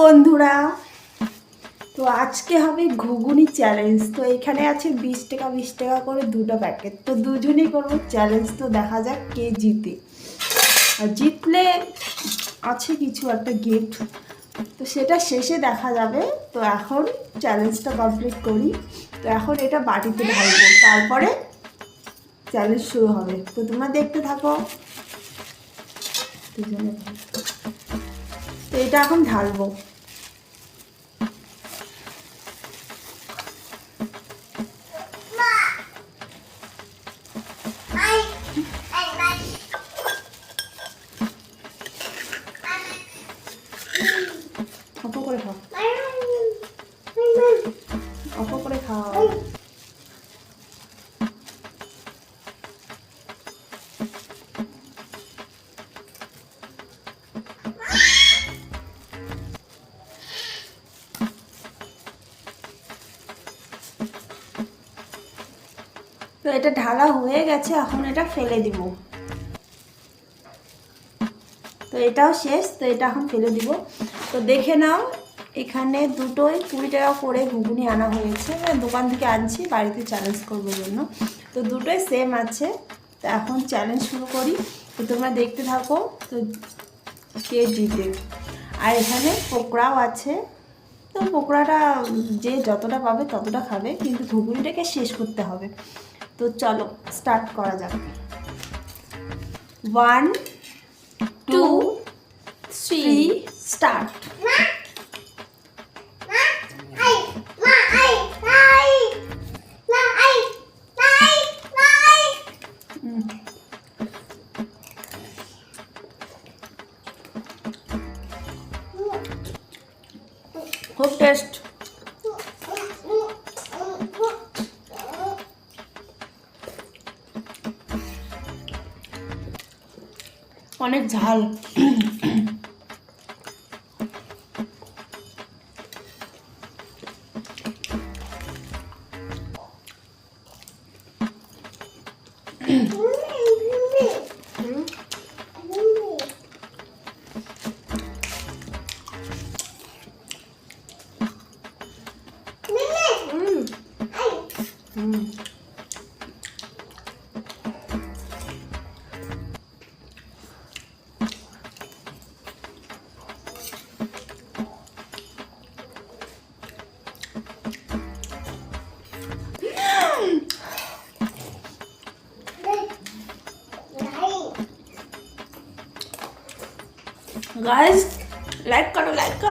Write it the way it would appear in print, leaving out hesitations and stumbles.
বন্ধুরা, তো আজকে হবে ঘুগনি চ্যালেঞ্জ। তো এখানে আছে 20 টাকা 20 টাকা করে দুটো প্যাকেট। তো দুজনেই করবো চ্যালেঞ্জ। তো দেখা যাক কে জিতে। আর জিতলে আছে কিছু একটা গিফট, তো সেটা শেষে দেখা যাবে। তো এখন চ্যালেঞ্জটা কমপ্লিট করি। তো এখন এটা বাটিতে ঢালবো, তারপরে চ্যালেঞ্জ শুরু হবে। তো তোমরা দেখতে থাকো। দুজনে তো এটা এখন ঢালবো। অল্প করে খাও, অল্প করে খাও। তো এটা ঢালা হয়ে গেছে, এখন এটা ফেলে দিব। তো এটাও শেষ। তো এটা এখন ফেলে দিব। তো দেখে নাও, এখানে দুটোই 20 টাকা করে ঘুগনি আনা হয়েছে। দোকান থেকে আনছি বাড়িতে চ্যালেঞ্জ করবার জন্য। তো দুটোই সেম আছে। তো এখন চ্যালেঞ্জ শুরু করি। তো তোমরা দেখতে থাকো তো কে জিতে। আর এখানে পকোড়াও আছে। তো পকোড়াটা যে যতটা পাবে ততটা খাবে, কিন্তু ঘুগনিটাকে শেষ করতে হবে। তো চলো স্টার্ট করা যাক। 1 2 3 স্টার্ট। খুব টেস্ট। অনেক ঝাল। गाइस लाइक करो, लाइक करो।